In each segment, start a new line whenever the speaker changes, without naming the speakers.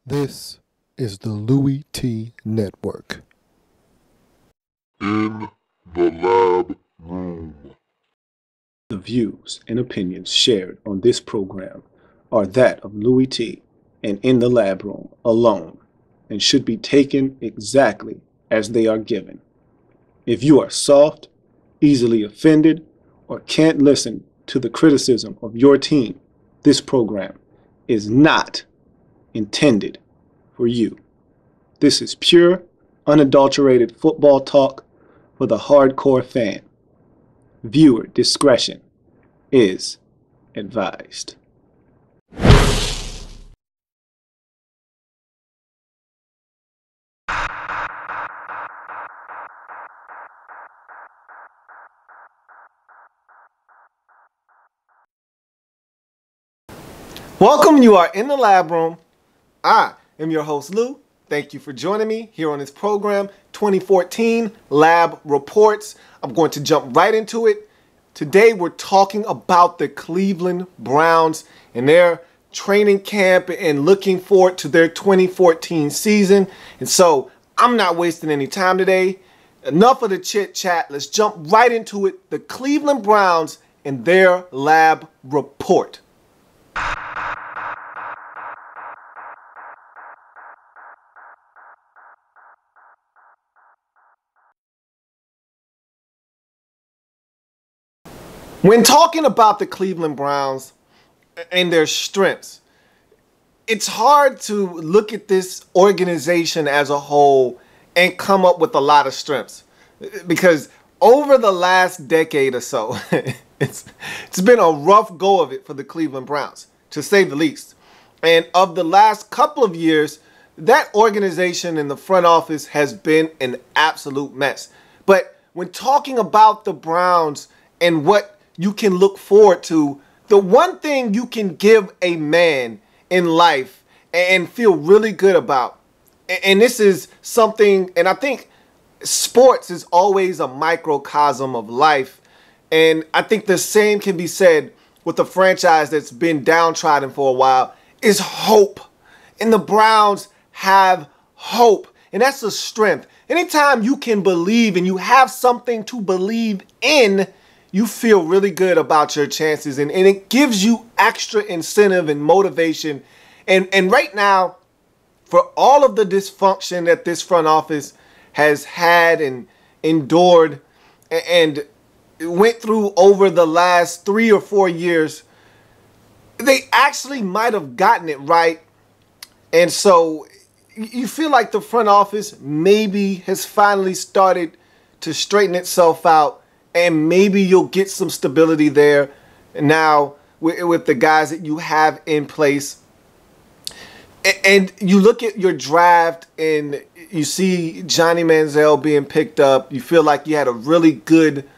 This is the Louie Tee Network.
In the lab room.
The views and opinions shared on this program are that of Louie Tee and In the Lab Room alone and should be taken exactly as they are given. If you are soft, easily offended, or can't listen to the criticism of your team, this program is not intended for you. This is pure, unadulterated football talk for the hardcore fan. Viewer discretion is advised. Welcome, you are in the lab room. I am your host, Lou. Thank you for joining me here on this program, 2014 Lab Reports. I'm going to jump right into it. Today we're talking about the Cleveland Browns and their training camp and looking forward to their 2014 season. And so I'm not wasting any time today. Enough of the chit chat. Let's jump right into it. The Cleveland Browns and their Lab Report. When talking about the Cleveland Browns and their strengths, it's hard to look at this organization as a whole and come up with a lot of strengths. Because over the last decade or so, it's been a rough go of it for the Cleveland Browns, to say the least. And of the last couple of years, that organization in the front office has been an absolute mess. But when talking about the Browns and what you can look forward to, the one thing you can give a man in life and feel really good about, and this is something, and I think sports is always a microcosm of life, and I think the same can be said with a franchise that's been downtrodden for a while, is hope. And the Browns have hope, and that's a strength. Anytime you can believe and you have something to believe in, you feel really good about your chances, and it gives you extra incentive and motivation. And right now, for all of the dysfunction that this front office has had and endured and went through over the last 3 or 4 years, they actually might have gotten it right. And so you feel like the front office maybe has finally started to straighten itself out, and maybe you'll get some stability there now with the guys that you have in place. And you look at your draft and you see Johnny Manziel being picked up. You feel like you had a really good,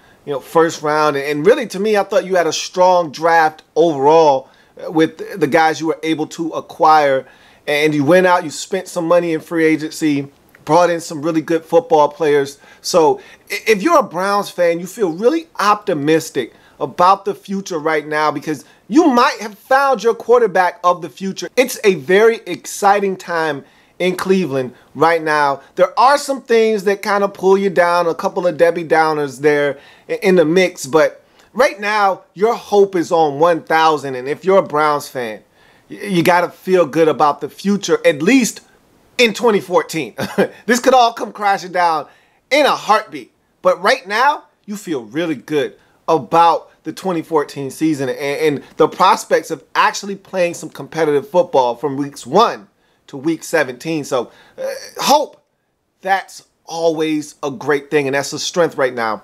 first round. And really, to me, I thought you had a strong draft overall with the guys you were able to acquire. And you went out, you spent some money in free agency, brought in some really good football players. So if you're a Browns fan, you feel really optimistic about the future right now because you might have found your quarterback of the future. It's a very exciting time in Cleveland right now. There are some things that kind of pull you down, a couple of Debbie Downers there in the mix, but right now your hope is on 1,000. And if you're a Browns fan, you got to feel good about the future, at least in 2014. This could all come crashing down in a heartbeat. But right now, you feel really good about the 2014 season and the prospects of actually playing some competitive football from weeks 1 to week 17. So hope, that's always a great thing, and that's a strength right now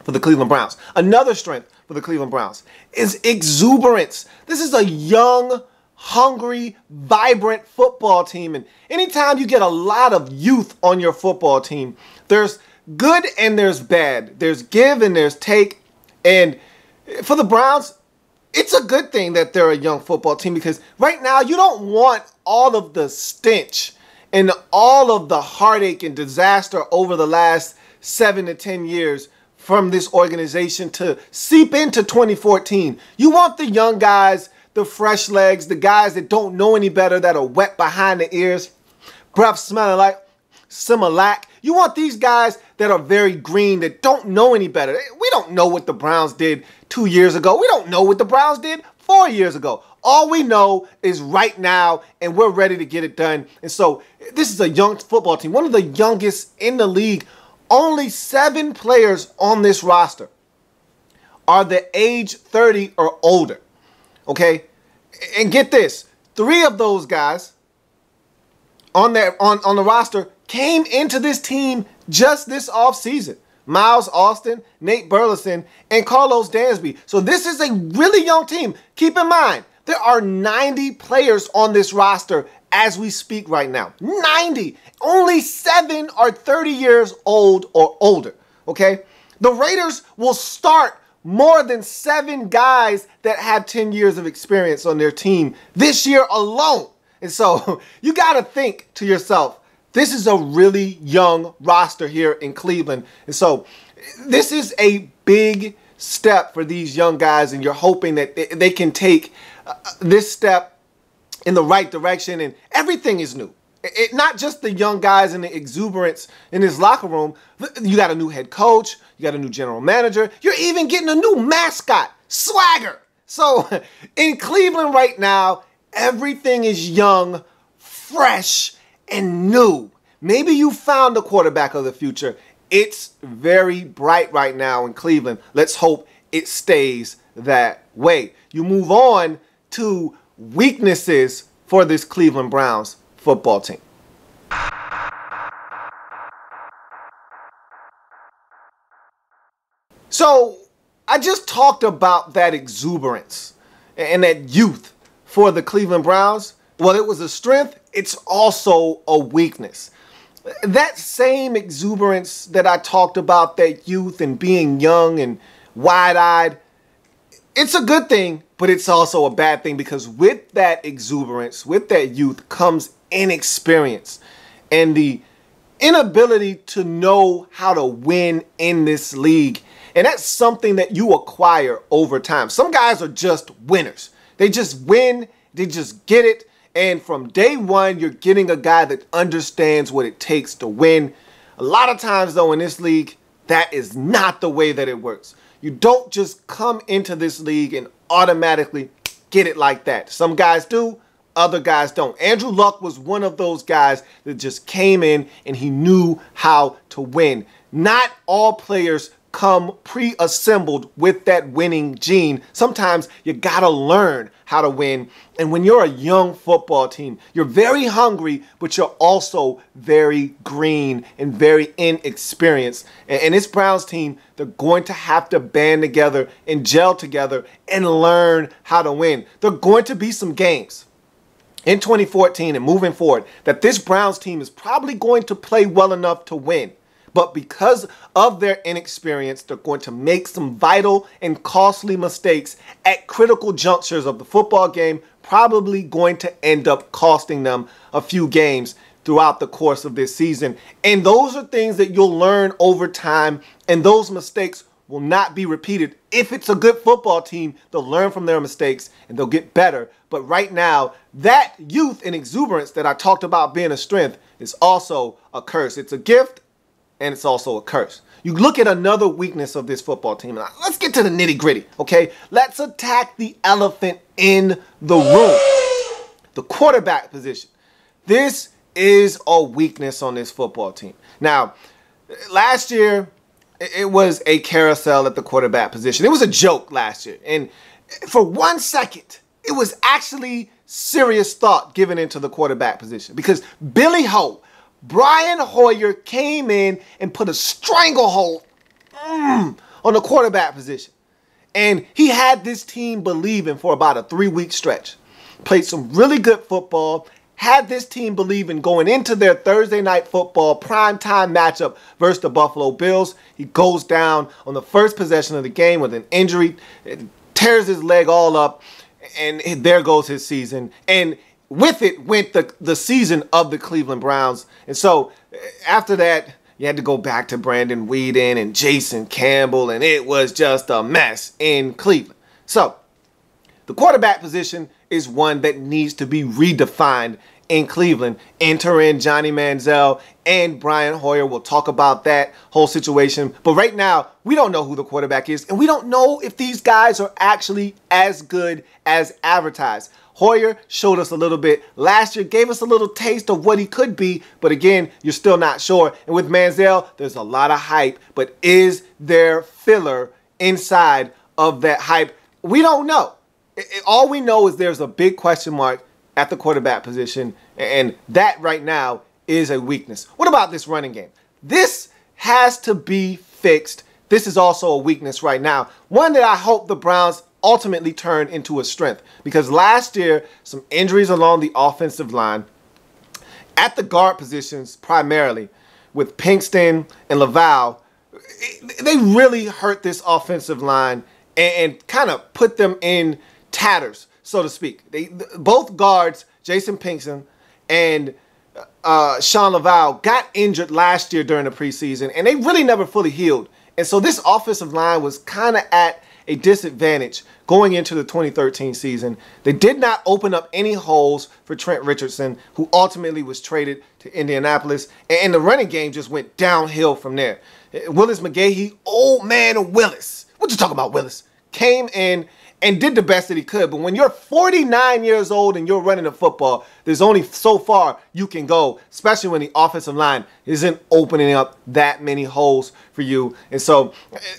for the Cleveland Browns. Another strength for the Cleveland Browns is exuberance. This is a young, hungry, vibrant football team. And anytime you get a lot of youth on your football team, there's good and there's bad. There's give and there's take. And for the Browns, it's a good thing that they're a young football team because right now you don't want all of the stench and all of the heartache and disaster over the last 7 to 10 years from this organization to seep into 2014. You want the young guys, the fresh legs, the guys that don't know any better, that are wet behind the ears, breath smelling like Similac. You want these guys that are very green, that don't know any better. We don't know what the Browns did 2 years ago. We don't know what the Browns did 4 years ago. All we know is right now, and we're ready to get it done. And so this is a young football team, one of the youngest in the league. Only 7 players on this roster are the age 30 or older. Okay? And get this, 3 of those guys on the roster came into this team just this offseason. Miles Austin, Nate Burleson, and Carlos Dansby. So this is a really young team. Keep in mind, there are 90 players on this roster as we speak right now. 90. Only 7 are 30 years old or older. Okay? The Raiders will start more than 7 guys that have 10 years of experience on their team this year alone. And so you got to think to yourself, this is a really young roster here in Cleveland. And so this is a big step for these young guys, and you're hoping that they can take this step in the right direction, and everything is new. Not just the young guys and the exuberance in this locker room. You got a new head coach. You got a new general manager. You're even getting a new mascot, Swagger. So in Cleveland right now, everything is young, fresh, and new. Maybe you found the quarterback of the future. It's very bright right now in Cleveland. Let's hope it stays that way. You move on to weaknesses for this Cleveland Browns football team. So I just talked about that exuberance and that youth for the Cleveland Browns. Well, it was a strength. It's also a weakness. That same exuberance that I talked about, that youth and being young and wide-eyed, it's a good thing, but it's also a bad thing, because with that exuberance, with that youth comes inexperience and the inability to know how to win in this league. And that's something that you acquire over time. Some guys are just winners. They just win. They just get it. And from day one, you're getting a guy that understands what it takes to win. A lot of times, though, in this league, that is not the way that it works. You don't just come into this league and automatically get it like that. Some guys do, other guys don't. Andrew Luck was one of those guys that just came in and he knew how to win. Not all players come pre-assembled with that winning gene. Sometimes you gotta learn how to win. And when you're a young football team, you're very hungry, but you're also very green and very inexperienced. And this Browns team, they're going to have to band together and gel together and learn how to win. There are going to be some games in 2014 and moving forward that this Browns team is probably going to play well enough to win. But because of their inexperience, they're going to make some vital and costly mistakes at critical junctures of the football game, probably going to end up costing them a few games throughout the course of this season. And those are things that you'll learn over time, and those mistakes will not be repeated. If it's a good football team, they'll learn from their mistakes and they'll get better. But right now, that youth and exuberance that I talked about being a strength is also a curse. It's a gift, and it's also a curse. You look at another weakness of this football team. Now, let's get to the nitty gritty, okay? Let's attack the elephant in the room. The quarterback position. This is a weakness on this football team. Now, last year, it was a carousel at the quarterback position. It was a joke last year. And for 1 second, it was actually serious thought given into the quarterback position, because Billy Ho, Brian Hoyer, came in and put a stranglehold on the quarterback position. And he had this team believing for about a 3-week stretch. Played some really good football. Had this team believing going into their Thursday night football primetime matchup versus the Buffalo Bills. He goes down on the first possession of the game with an injury. It tears his leg all up. And there goes his season. And with it went the season of the Cleveland Browns. And so after that, you had to go back to Brandon Weeden and Jason Campbell, and it was just a mess in Cleveland. So the quarterback position is one that needs to be redefined in Cleveland. Enter in Johnny Manziel and Brian Hoyer. We'll talk about that whole situation. But right now, we don't know who the quarterback is, and we don't know if these guys are actually as good as advertised. Hoyer showed us a little bit last year, gave us a little taste of what he could be, but again, you're still not sure. And with Manziel, there's a lot of hype, but is there filler inside of that hype? We don't know. All we know is there's a big question mark at the quarterback position, and that right now is a weakness. What about this running game? This has to be fixed. This is also a weakness right now, one that I hope the Browns ultimately turn into a strength, because last year, some injuries along the offensive line, at the guard positions primarily, with Pinkston and Laval, they really hurt this offensive line and kind of put them in tatters, so to speak. Both guards, Jason Pinkston and Sean Laval, got injured last year during the preseason, and they really never fully healed. And so this offensive line was kind of at a disadvantage going into the 2013 season. They did not open up any holes for Trent Richardson, who ultimately was traded to Indianapolis, and the running game just went downhill from there. Willis McGahee, old man Willis, what you talking about, Willis, came in and did the best that he could. But when you're 49 years old and you're running the football, there's only so far you can go, especially when the offensive line isn't opening up that many holes for you. And so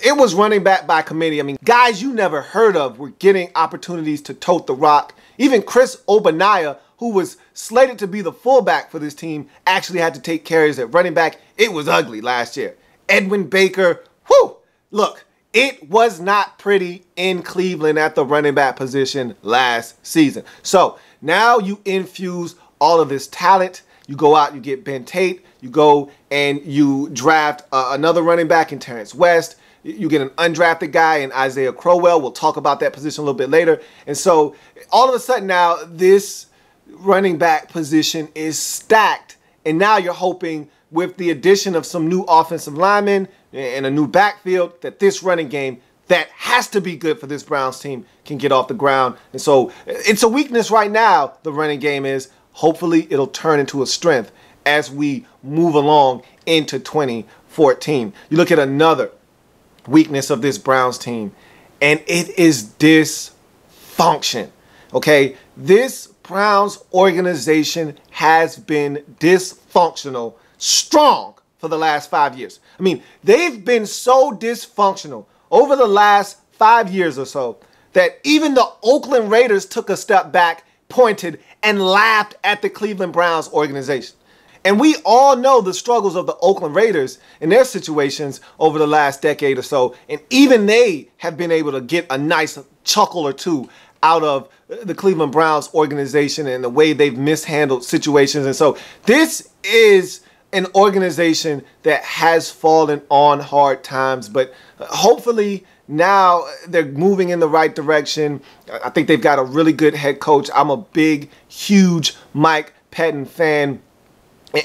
it was running back by committee. I mean, guys you never heard of were getting opportunities to tote the rock. Even Chris Ogbonnaya, who was slated to be the fullback for this team, actually had to take carries at running back. It was ugly last year. Edwin Baker, whew, look, it was not pretty in Cleveland at the running back position last season. So now you infuse all of this talent. You go out, you get Ben Tate. You go and you draft another running back in Terrence West. You get an undrafted guy in Isaiah Crowell. We'll talk about that position a little bit later. And so all of a sudden now this running back position is stacked. And now you're hoping with the addition of some new offensive linemen and a new backfield that this running game that has to be good for this Browns team can get off the ground. And so it's a weakness right now, the running game is. Hopefully it'll turn into a strength as we move along into 2014. You look at another weakness of this Browns team, and it is dysfunction. Okay, this Browns organization has been dysfunctional strong for the last 5 years. I mean, they've been so dysfunctional over the last 5 years or so that even the Oakland Raiders took a step back, pointed, and laughed at the Cleveland Browns organization. And we all know the struggles of the Oakland Raiders in their situations over the last decade or so. And even they have been able to get a nice chuckle or two out of the Cleveland Browns organization and the way they've mishandled situations. And so this is an organization that has fallen on hard times, but hopefully now they're moving in the right direction. I think they've got a really good head coach. I'm a big, huge Mike Pettin fan,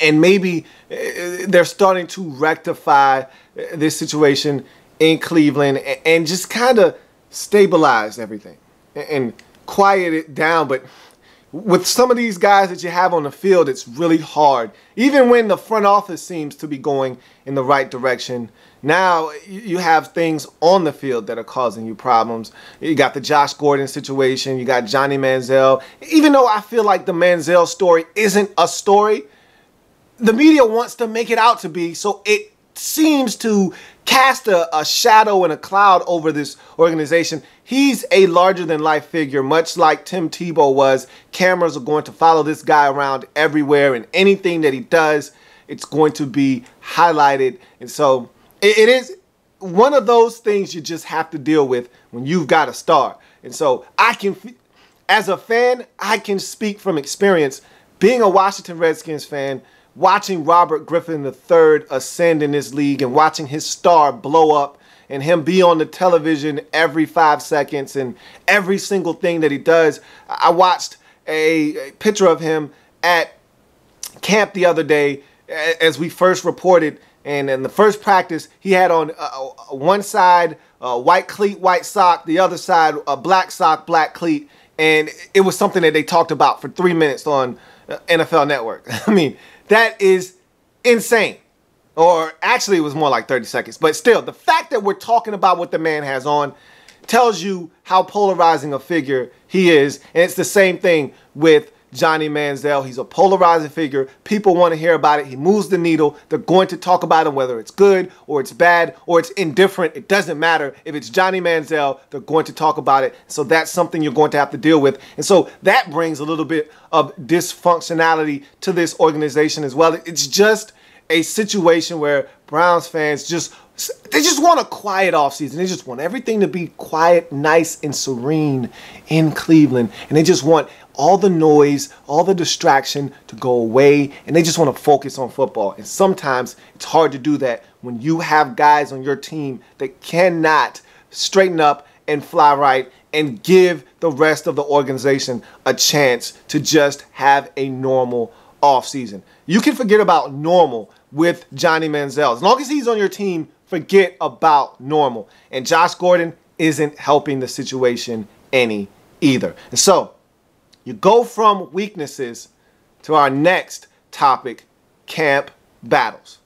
and maybe they're starting to rectify this situation in Cleveland and just kind of stabilize everything and quiet it down. But with some of these guys that you have on the field, it's really hard. Even when the front office seems to be going in the right direction, now you have things on the field that are causing you problems. You got the Josh Gordon situation. You got Johnny Manziel. Even though I feel like the Manziel story isn't a story, the media wants to make it out to be, so it seems to cast a shadow and a cloud over this organization. He's a larger-than-life figure, much like Tim Tebow was. Cameras are going to follow this guy around everywhere, and anything that he does, it's going to be highlighted. And so it is one of those things you just have to deal with when you've got a star. And so as a fan, I can speak from experience, being a Washington Redskins fan, watching Robert Griffin III ascend in this league and watching his star blow up and him be on the television every 5 seconds and every single thing that he does. I watched a picture of him at camp the other day as we first reported, and in the first practice, he had on one side white cleat, white sock. The other side, black sock, black cleat. And it was something that they talked about for 3 minutes on NFL Network. I mean, that is insane. Or actually, it was more like 30 seconds. But still, the fact that we're talking about what the man has on tells you how polarizing a figure he is. And it's the same thing with Johnny Manziel. He's a polarizing figure. People want to hear about it. He moves the needle. They're going to talk about him, whether it's good or it's bad or it's indifferent. It doesn't matter. If it's Johnny Manziel, they're going to talk about it. So that's something you're going to have to deal with. And so that brings a little bit of dysfunctionality to this organization as well. It's just a situation where Browns fans just want a quiet offseason. They just want everything to be quiet, nice, and serene in Cleveland. And they just want all the noise, all the distraction to go away. And they just want to focus on football. And sometimes it's hard to do that when you have guys on your team that cannot straighten up and fly right and give the rest of the organization a chance to just have a normal offseason. You can forget about normal with Johnny Manziel. As long as he's on your team, forget about normal. And Josh Gordon isn't helping the situation any either. And so you go from weaknesses to our next topic, camp battles.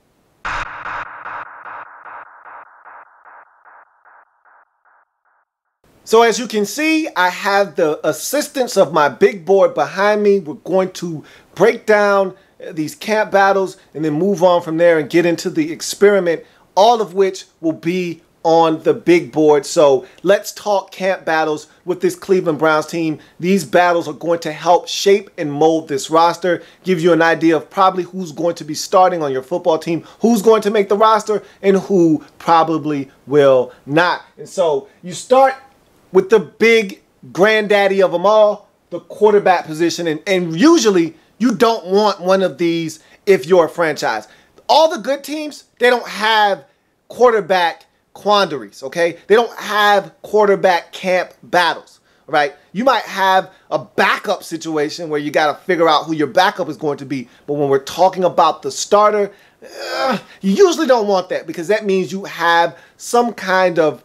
So as you can see, I have the assistance of my big board behind me. We're going to break down these camp battles and then move on from there and get into the experiment, all of which will be on the big board. So let's talk camp battles with this Cleveland Browns team. These battles are going to help shape and mold this roster, give you an idea of probably who's going to be starting on your football team, who's going to make the roster, and who probably will not. And so you start with the big granddaddy of them all, the quarterback position. And usually you don't want one of these if you're a franchise. All the good teams, they don't have quarterback quandaries, okay? They don't have quarterback camp battles, right? You might have a backup situation where you got to figure out who your backup is going to be. But when we're talking about the starter, you usually don't want that because that means you have some kind of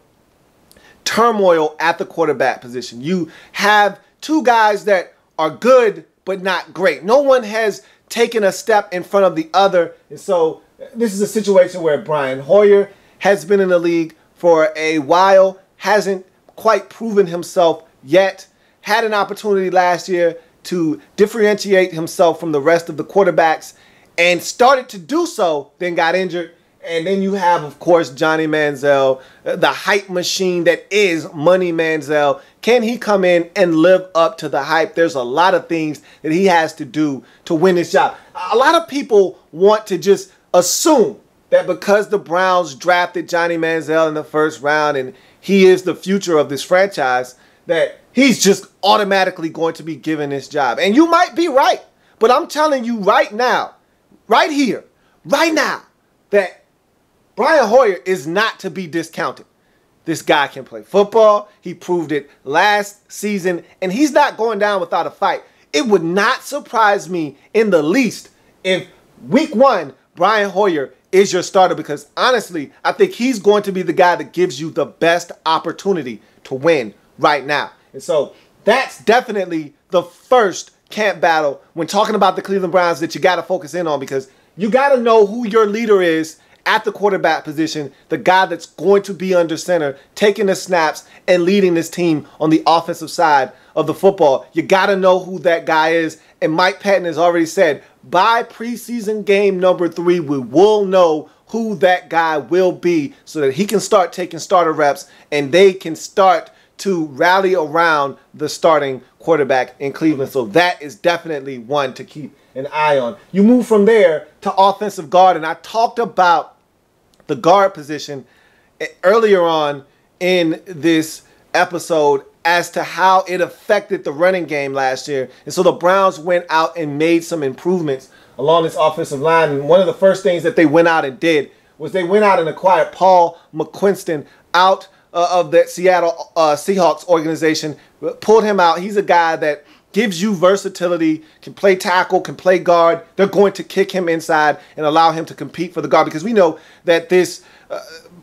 turmoil at the quarterback position. You have two guys that are good but not great. No one has taken a step in front of the other. And so this is a situation where Brian Hoyer has been in the league for a while, hasn't quite proven himself yet, had an opportunity last year to differentiate himself from the rest of the quarterbacks and started to do so, then got injured. And then you have, of course, Johnny Manziel, the hype machine that is Money Manziel. Can he come in and live up to the hype? There's a lot of things that he has to do to win this job. A lot of people want to just assume that because the Browns drafted Johnny Manziel in the first round and he is the future of this franchise, that he's just automatically going to be given this job. And you might be right, but I'm telling you right now, right here, right now, that Brian Hoyer is not to be discounted. This guy can play football. He proved it last season, and he's not going down without a fight. It would not surprise me in the least if week one, Brian Hoyer is your starter because, honestly, I think he's going to be the guy that gives you the best opportunity to win right now. And so that's definitely the first camp battle when talking about the Cleveland Browns that you got to focus in on because you got to know who your leader is at the quarterback position, the guy that's going to be under center, taking the snaps and leading this team on the offensive side of the football. You got to know who that guy is. And Mike Patton has already said, by preseason game number 3, we will know who that guy will be so that he can start taking starter reps and they can start to rally around the starting quarterback in Cleveland. So that is definitely one to keep an eye on. You move from there to offensive guard, and I talked about the guard position earlier on in this episode as to how it affected the running game last year. And so the Browns went out and made some improvements along this offensive line. And one of the first things that they went out and did was they went out and acquired Paul McQuiston out of that Seattle Seahawks organization, pulled him out. He's a guy that gives you versatility, can play tackle, can play guard. They're going to kick him inside and allow him to compete for the guard because we know that this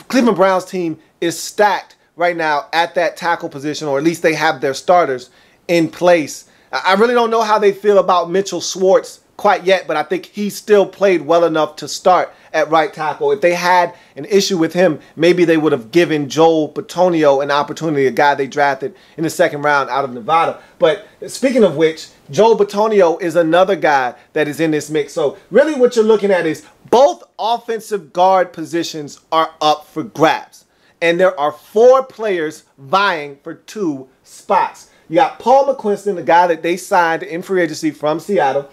Cleveland Browns team is stacked right now at that tackle position, or at least they have their starters in place. I really don't know how they feel about Mitchell Schwartz quite yet, but I think he still played well enough to start at right tackle. If they had an issue with him, maybe they would have given Joel Bitonio an opportunity, a guy they drafted in the second round out of Nevada. But speaking of which, Joel Bitonio is another guy that is in this mix. So really what you're looking at is both offensive guard positions are up for grabs. And there are 4 players vying for 2 spots. You got Paul McQuiston, the guy that they signed in free agency from Seattle,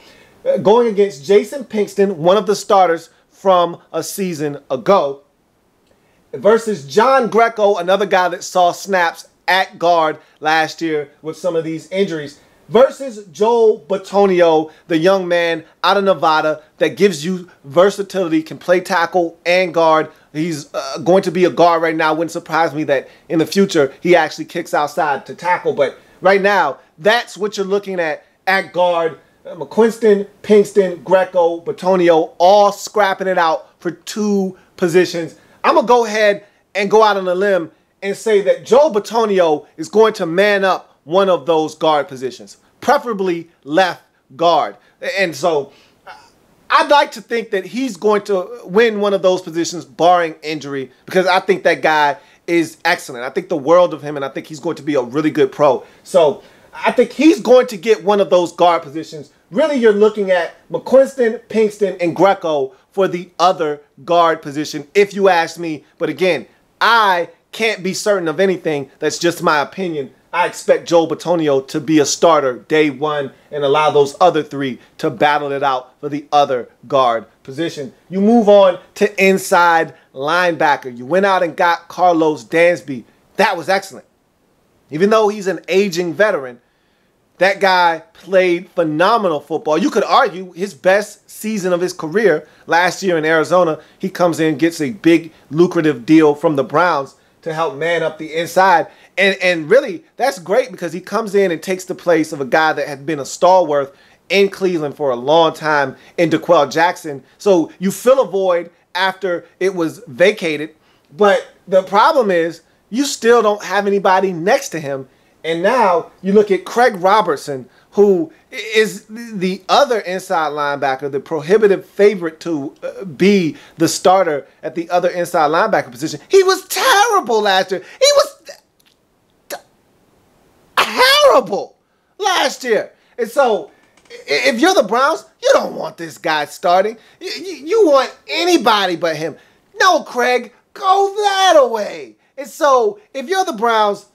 going against Jason Pinkston, one of the starters from a season ago, versus John Greco, another guy that saw snaps at guard last year with some of these injuries, versus Joel Bitonio, the young man out of Nevada that gives you versatility, can play tackle and guard. He's going to be a guard right now. Wouldn't surprise me that in the future he actually kicks outside to tackle. But right now, that's what you're looking at guard. McQuiston, Pinkston, Greco, Bitonio, all scrapping it out for 2 positions. I'm going to go ahead and go out on a limb and say that Joel Bitonio is going to man up one of those guard positions, preferably left guard. And so I'd like to think that he's going to win one of those positions barring injury, because I think that guy is excellent. I think the world of him, and I think he's going to be a really good pro. So I think he's going to get one of those guard positions. Really, you're looking at McQuiston, Pinkston, and Greco for the other guard position, if you ask me. But again, I can't be certain of anything. That's just my opinion. I expect Joel Bitonio to be a starter day one and allow those other 3 to battle it out for the other guard position. You move on to inside linebacker. You went out and got Carlos Dansby. That was excellent. Even though he's an aging veteran, that guy played phenomenal football. You could argue his best season of his career last year in Arizona. He comes in, gets a big lucrative deal from the Browns to help man up the inside. And really, that's great because he comes in and takes the place of a guy that had been a stalwart in Cleveland for a long time in DeQuell Jackson. So you fill a void after it was vacated. But the problem is you still don't have anybody next to him. And now you look at Craig Robertson, who is the other inside linebacker, the prohibitive favorite to be the starter at the other inside linebacker position. He was terrible last year. He was terrible last year. And so if you're the Browns, you don't want this guy starting. You want anybody but him. No, Craig, go that away. And so if you're the Browns,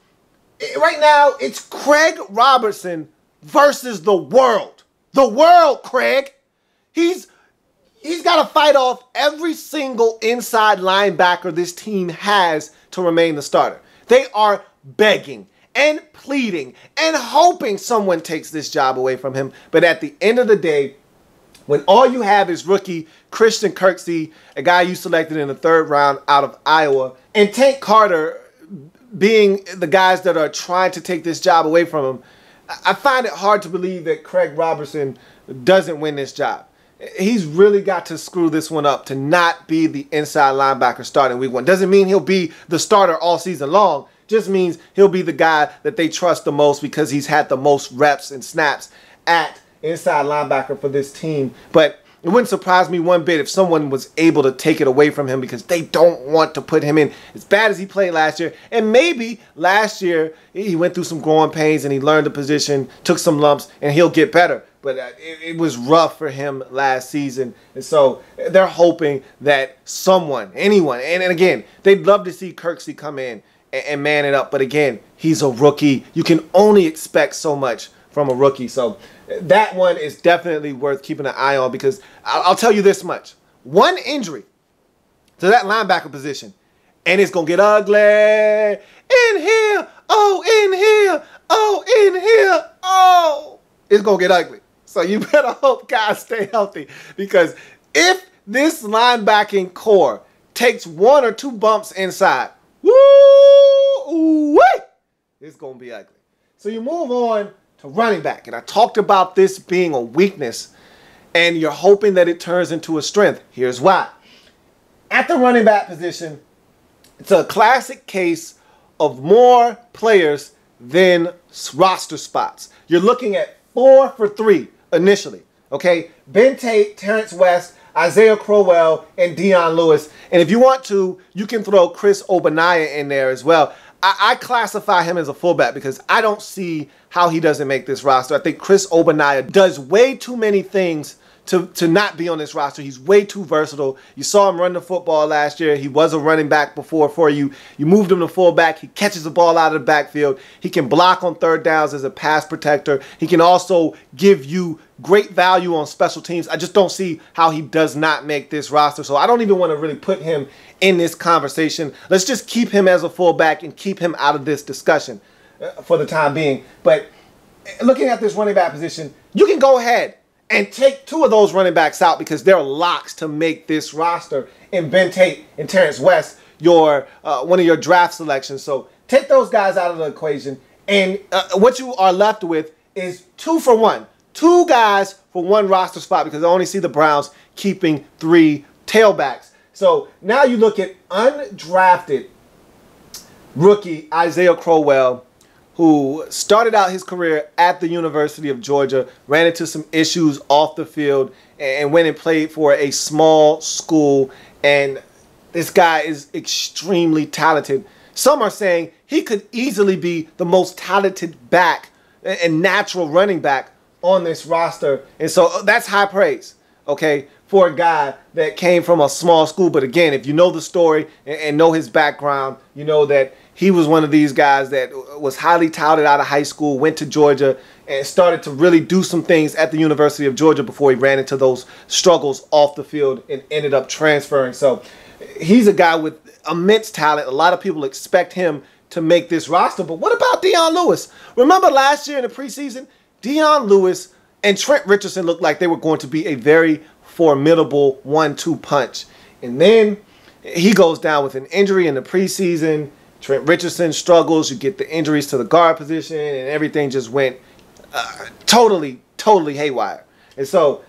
right now it's Craig Robertson versus the world. The world, Craig. He's got to fight off every single inside linebacker this team has to remain the starter. They are begging and pleading and hoping someone takes this job away from him. But at the end of the day, when all you have is rookie Christian Kirksey, a guy you selected in the 3rd round out of Iowa, and Tank Carter being the guys that are trying to take this job away from him, I find it hard to believe that Craig Robertson doesn't win this job. He's really got to screw this one up to not be the inside linebacker starting week 1. Doesn't mean he'll be the starter all season long. Just means he'll be the guy that they trust the most because he's had the most reps and snaps at inside linebacker for this team. But it wouldn't surprise me one bit if someone was able to take it away from him because they don't want to put him in as bad as he played last year. And maybe last year he went through some growing pains and he learned the position, took some lumps, and he'll get better. But it was rough for him last season. And so they're hoping that someone, anyone, and again, they'd love to see Kirksey come in and man it up. But again, he's a rookie. You can only expect so much from a rookie. So that one is definitely worth keeping an eye on because I'll tell you this much. One injury to that linebacker position, and it's going to get ugly. In here. Oh, in here. Oh, in here. Oh. It's going to get ugly. So you better hope guys stay healthy because if this linebacking core takes 1 or 2 bumps inside, woo, it's going to be ugly. So you move on to running back. And I talked about this being a weakness and you're hoping that it turns into a strength. Here's why. At the running back position, it's a classic case of more players than roster spots. You're looking at 4 for 3 initially. Okay, Ben Tate, Terrence West, Isaiah Crowell, and Dion Lewis. And if you want to, you can throw Chris Ogbonnaya in there as well. I classify him as a fullback because I don't see how he doesn't make this roster. I think Chris Ogbonnaya does way too many things to not be on this roster. He's way too versatile. You saw him run the football last year. He was a running back before for you. You moved him to fullback. He catches the ball out of the backfield. He can block on third downs as a pass protector. He can also give you great value on special teams. I just don't see how he does not make this roster. So I don't even want to really put him in this conversation. Let's just keep him as a fullback and keep him out of this discussion for the time being. But looking at this running back position, you can go ahead and take 2 of those running backs out because they're locks to make this roster in Ben Tate and Terrence West, your one of your draft selections. So take those guys out of the equation, and what you are left with is 2 for 1. 2 guys for 1 roster spot because I only see the Browns keeping 3 tailbacks. So now you look at undrafted rookie Isaiah Crowell, who started out his career at the University of Georgia, ran into some issues off the field, and went and played for a small school. And this guy is extremely talented. Some are saying he could easily be the most talented back and natural running back on this roster. And so that's high praise, okay, for a guy that came from a small school. But again, if you know the story and know his background, you know that he was one of these guys that was highly touted out of high school, went to Georgia, and started to really do some things at the University of Georgia before he ran into those struggles off the field and ended up transferring. So he's a guy with immense talent. A lot of people expect him to make this roster. But what about Dion Lewis? Remember last year in the preseason, Dion Lewis and Trent Richardson looked like they were going to be a very formidable 1-2 punch. And then he goes down with an injury in the preseason. Trent Richardson struggles. You get the injuries to the guard position, and everything just went totally haywire. And so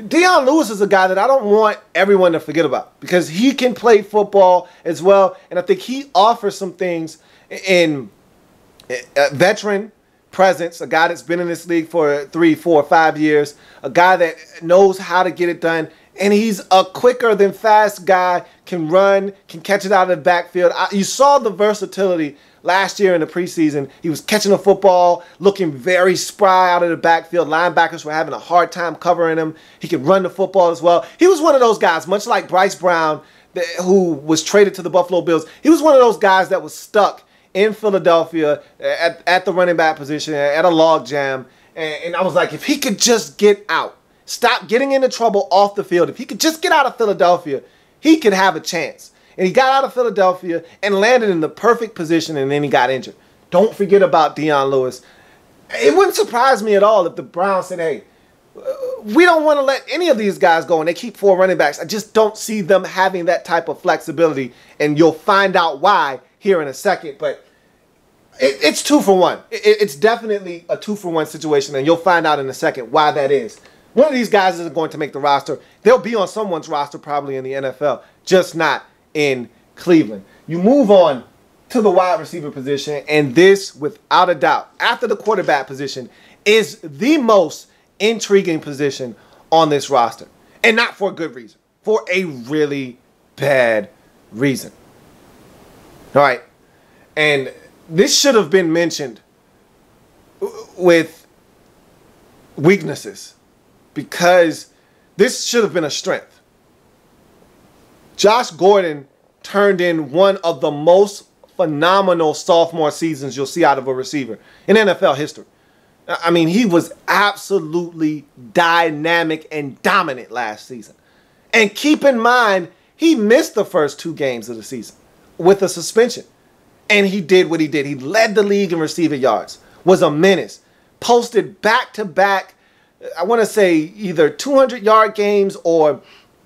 Dion Lewis is a guy that I don't want everyone to forget about because he can play football as well. And I think he offers some things in veteran presence, a guy that's been in this league for 3, 4, 5 years, a guy that knows how to get it done. And he's a quicker than fast guy, can run, can catch it out of the backfield. You saw the versatility last year in the preseason. He was catching the football, looking very spry out of the backfield. Linebackers were having a hard time covering him. He could run the football as well. He was one of those guys, much like Bryce Brown, who was traded to the Buffalo Bills. He was one of those guys that was stuck in Philadelphia at the running back position, at a log jam. And I was like, if he could just get out, stop getting into trouble off the field. If he could just get out of Philadelphia, he could have a chance. And he got out of Philadelphia and landed in the perfect position, and then he got injured. Don't forget about Dion Lewis. It wouldn't surprise me at all if the Browns said, hey, we don't want to let any of these guys go, and they keep 4 running backs. I just don't see them having that type of flexibility, and you'll find out why here in a second. But it's 2 for 1. It's definitely a 2 for 1 situation, and you'll find out in a second why that is. One of these guys isn't going to make the roster. They'll be on someone's roster probably in the NFL, just not in Cleveland. You move on to the wide receiver position, and this, without a doubt, after the quarterback position, is the most intriguing position on this roster. And not for a good reason. For a really bad reason. All right. And this should have been mentioned with weaknesses, because this should have been a strength. Josh Gordon turned in one of the most phenomenal sophomore seasons you'll see out of a receiver in NFL history. I mean, he was absolutely dynamic and dominant last season. And keep in mind, he missed the first 2 games of the season with a suspension. And he did what he did. He led the league in receiving yards, was a menace, posted back-to-back, I want to say either 200-yard games or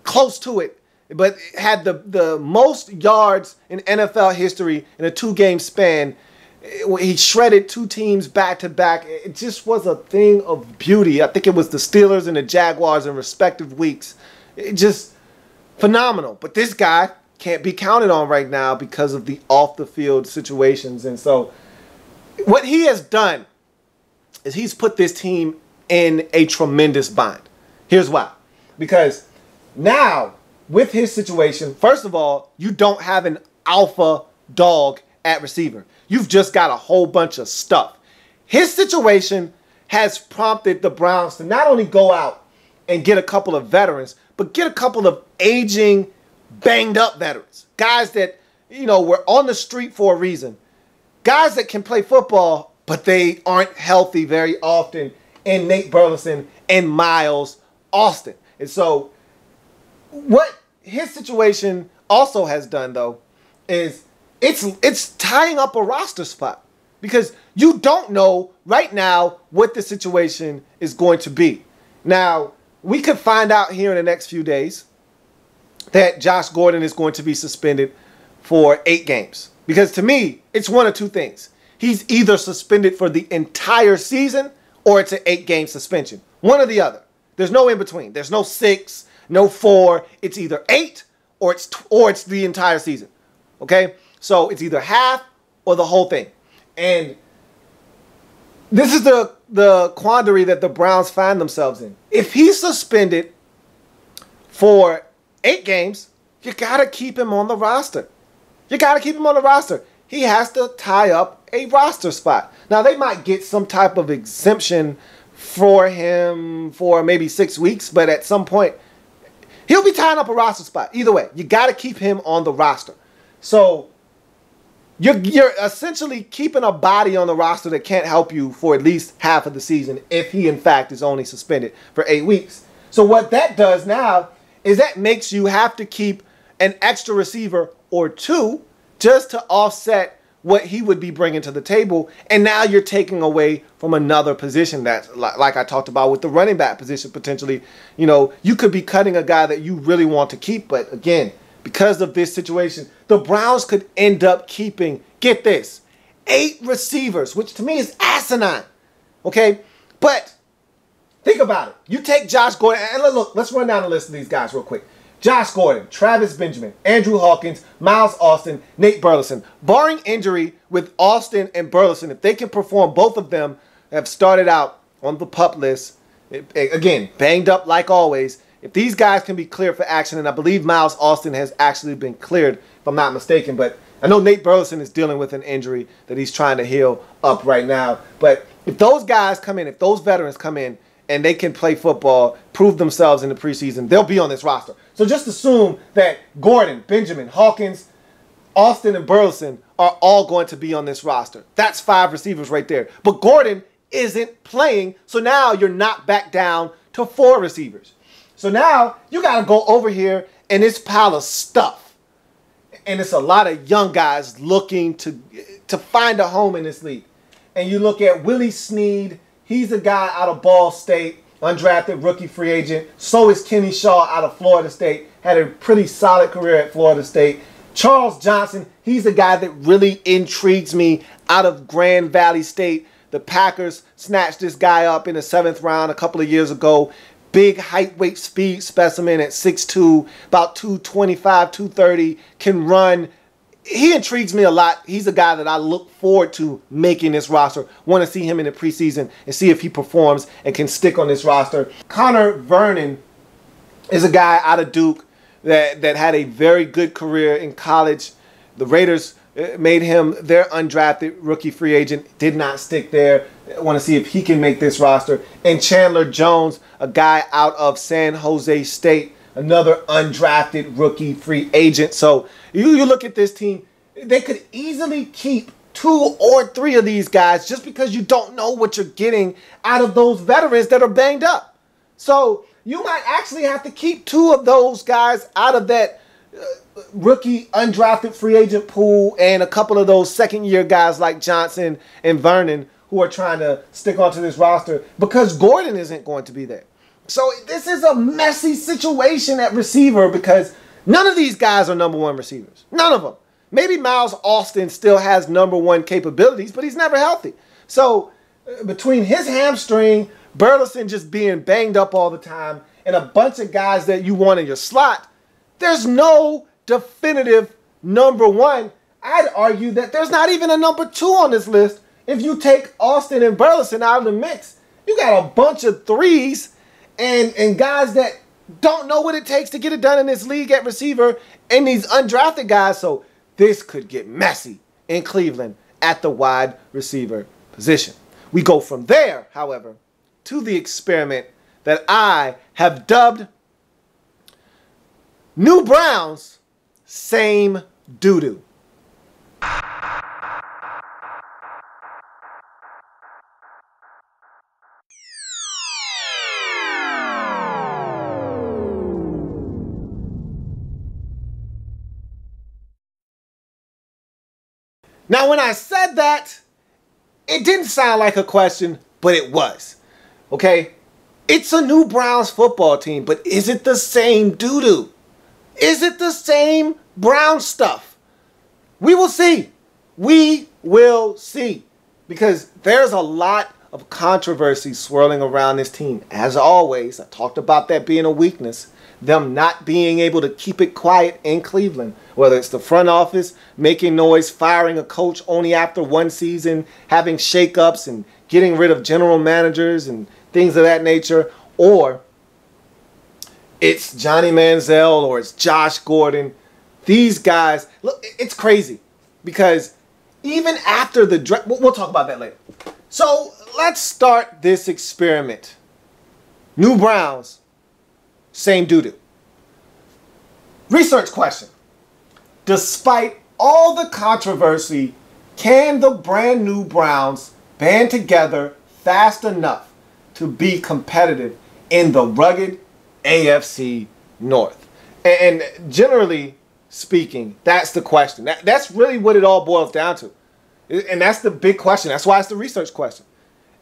close to it, but had the most yards in NFL history in a 2-game span. He shredded 2 teams back-to-back. It just was a thing of beauty. I think it was the Steelers and the Jaguars in respective weeks. It just phenomenal. But this guy can't be counted on right now because of the off the field situations. And so what he has done is he's put this team in a tremendous bind. Here's why. Because now with his situation, first of all, you don't have an alpha dog at receiver. You've just got a whole bunch of stuff. His situation has prompted the Browns to not only go out and get a couple of veterans, but get a couple of aging, banged up veterans. Guys that, were on the street for a reason. Guys that can play football, but they aren't healthy very often. And Nate Burleson and Miles Austin. And so what his situation also has done, though, is it's tying up a roster spot. Because you don't know right now what the situation is going to be. Now, we could find out here in the next few days that Josh Gordon is going to be suspended for 8 games. Because to me, it's one of two things. He's either suspended for the entire season or it's an 8-game suspension. One or the other. There's no in between. There's no 6, no 4. It's either 8 or it's the entire season. Okay? So it's either half or the whole thing. And this is the quandary that the Browns find themselves in. If he's suspended for 8 games, you got to keep him on the roster. You got to keep him on the roster. He has to tie up a roster spot. Now, they might get some type of exemption for him for maybe 6 weeks, but at some point, he'll be tying up a roster spot. Either way, you got to keep him on the roster. So you're essentially keeping a body on the roster that can't help you for at least half of the season if he, in fact, is only suspended for 8 weeks. So what that does now is that makes you have to keep an extra receiver or 2 just to offset what he would be bringing to the table. And now you're taking away from another position that, like I talked about with the running back position, potentially, you could be cutting a guy that you really want to keep. But again, because of this situation, the Browns could end up keeping, get this, 8 receivers, which to me is asinine. Okay? But think about it. You take Josh Gordon, and look, let's run down the list of these guys real quick. Josh Gordon, Travis Benjamin, Andrew Hawkins, Miles Austin, Nate Burleson. Barring injury with Austin and Burleson, if they can perform, both of them have started out on the PUP list. Again, banged up like always. If these guys can be cleared for action, and I believe Miles Austin has actually been cleared, if I'm not mistaken, but I know Nate Burleson is dealing with an injury that he's trying to heal up right now. But if those guys come in, if those veterans come in, and they can play football, prove themselves in the preseason, they'll be on this roster. So just assume that Gordon, Benjamin, Hawkins, Austin, and Burleson are all going to be on this roster. That's 5 receivers right there. But Gordon isn't playing, so now you're not back down to 4 receivers. So now you got to go over here and this pile of stuff. And it's a lot of young guys looking to find a home in this league. And you look at Willie Snead. He's a guy out of Ball State, undrafted rookie free agent. So is Kenny Shaw out of Florida State. Had a pretty solid career at Florida State. Charles Johnson, he's a guy that really intrigues me out of Grand Valley State. The Packers snatched this guy up in the 7th round a couple of years ago. Big height, weight, speed specimen at 6'2", about 225, 230, can run. He intrigues me a lot. He's a guy that I look forward to making this roster. Want to see him in the preseason and see if he performs and can stick on this roster. Connor Vernon is a guy out of Duke that had a very good career in college. The Raiders made him their undrafted rookie free agent. Did not stick there. Want to see if he can make this roster. And Chandler Jones, a guy out of San Jose State, another undrafted rookie free agent. So you look at this team, they could easily keep 2 or 3 of these guys just because you don't know what you're getting out of those veterans that are banged up. So you might actually have to keep 2 of those guys out of that rookie undrafted free agent pool and a couple of those second-year guys like Johnson and Vernon who are trying to stick onto this roster because Gordon isn't going to be there. So this is a messy situation at receiver because none of these guys are number 1 receivers. None of them. Maybe Miles Austin still has number 1 capabilities, but he's never healthy. So between his hamstring, Burleson just being banged up all the time, and a bunch of guys that you want in your slot, there's no definitive number one. I'd argue that there's not even a number two on this list. If you take Austin and Burleson out of the mix, you got a bunch of threes and guys that don't know what it takes to get it done in this league at receiver and these undrafted guys. So this could get messy in Cleveland at the wide receiver position. We go from there, however, to the experiment that I have dubbed New Browns, Same Doo-Doo. Now, when I said that, it didn't sound like a question, but it was. Okay? It's a new Browns football team, but is it the same doo-doo? Is it the same Brown stuff? We will see. We will see. Because there's a lot of controversy swirling around this team. As always, I talked about that being a weakness. Them not being able to keep it quiet in Cleveland. Whether it's the front office making noise, firing a coach only after one season, having shakeups and getting rid of general managers and things of that nature. Or it's Johnny Manziel or it's Josh Gordon. These guys, look, it's crazy. Because even after the draft, we'll talk about that later. So let's start this experiment. New Browns, same doo-doo. Research question. Despite all the controversy, can the brand new Browns band together fast enough to be competitive in the rugged AFC North? And generally speaking, that's the question. That's really what it all boils down to. And that's the big question. That's why it's the research question.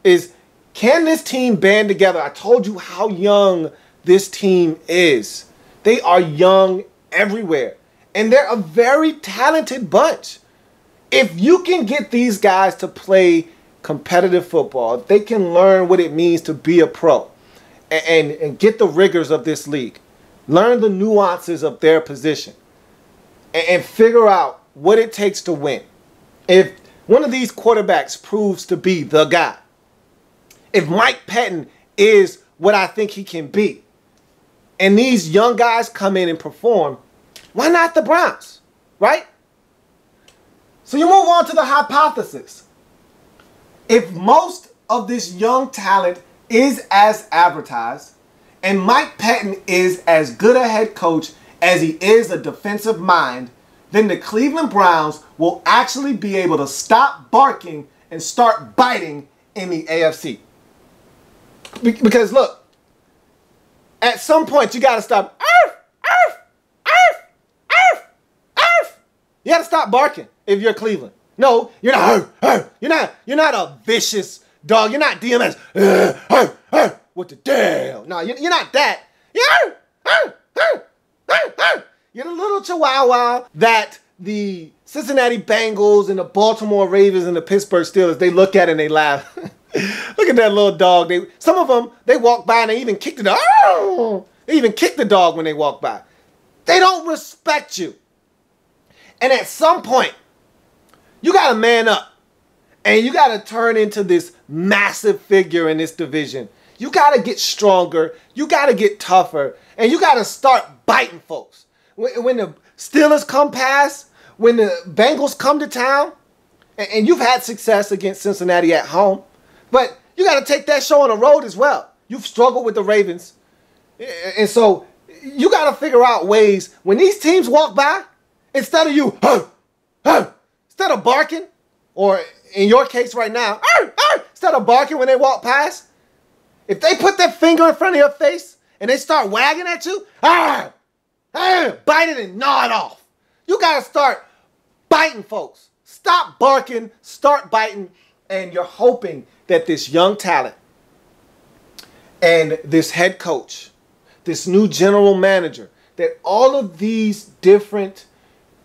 Is, can this team band together? I told you how young this team is. They are young everywhere. And they're a very talented bunch. If you can get these guys to play competitive football, if they can learn what it means to be a pro and get the rigors of this league, learn the nuances of their position, and figure out what it takes to win. If one of these quarterbacks proves to be the guy, if Mike Pettin is what I think he can be, and these young guys come in and perform, why not the Browns, right? So you move on to the hypothesis. If most of this young talent is as advertised, and Mike Pettin is as good a head coach as he is a defensive mind, then the Cleveland Browns will actually be able to stop barking and start biting in the AFC. Because look, at some point you got to stop. You got to stop barking if you're Cleveland. No, you're not. You're not a vicious dog. You're not DMS. What the damn? No, you're not that. You're the little chihuahua that the Cincinnati Bengals and the Baltimore Ravens and the Pittsburgh Steelers, they look at and they laugh. Look at that little dog. Some of them, they walk by and they even kick the dog. They even kick the dog when they walk by. They don't respect you. And at some point, you got to man up. And you got to turn into this massive figure in this division. You got to get stronger. You got to get tougher. And you got to start biting folks. When the Steelers come past, when the Bengals come to town, and you've had success against Cincinnati at home, but you got to take that show on the road as well. You've struggled with the Ravens. And so you got to figure out ways when these teams walk by, instead of you, instead of barking, or in your case right now, instead of barking when they walk past, if they put their finger in front of your face and they start wagging at you, bite it and gnaw it off. You got to start biting folks. Stop barking, start biting, and you're hoping that this young talent and this head coach, this new general manager, that all of these different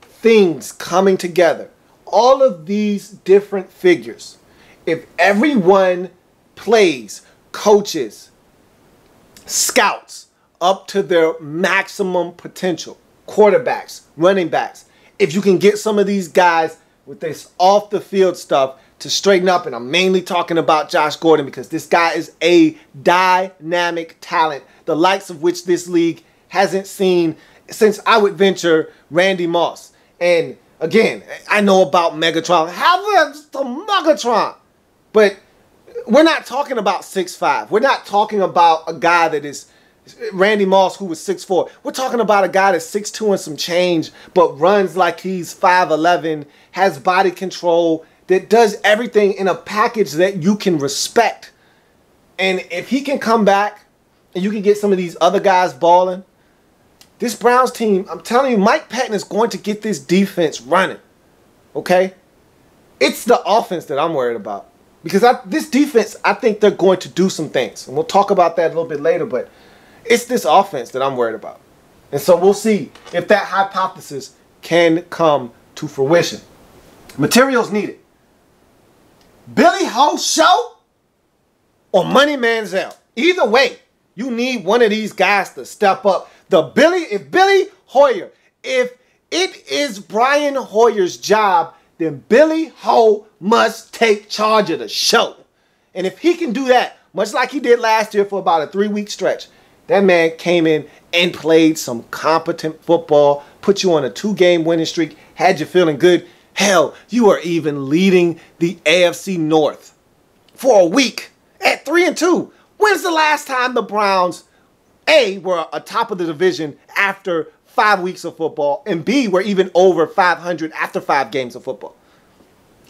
things coming together, all of these different figures, if everyone plays, coaches, scouts up to their maximum potential, quarterbacks, running backs. If you can get some of these guys with this off the field stuff to straighten up, and I'm mainly talking about Josh Gordon because this guy is a dynamic talent, the likes of which this league hasn't seen since, I would venture, Randy Moss. And again, I know about Megatron. How is the Megatron? But we're not talking about 6'5". We're not talking about a guy that is Randy Moss, who was 6'4". We're talking about a guy that's 6'2" and some change, but runs like he's 5'11", has body control, that does everything in a package that you can respect. And if he can come back and you can get some of these other guys balling, this Browns team, I'm telling you, Mike Patton is going to get this defense running. Okay? It's the offense that I'm worried about. Because this defense, I think they're going to do some things. And we'll talk about that a little bit later, but it's this offense that I'm worried about. And so we'll see if that hypothesis can come to fruition. Materials needed. Billy Ho Show or Money Manziel. Either way, you need one of these guys to step up. If Billy Hoyer, if it is Brian Hoyer's job, then Billy Ho must take charge of the show. And if he can do that, much like he did last year for about a 3-week stretch, that man came in and played some competent football, put you on a 2-game winning streak, had you feeling good. Hell, you are even leading the AFC North for a week at 3-2. When's the last time the Browns, A, were atop of the division after 5 weeks of football, and B, were even over 500 after 5 games of football?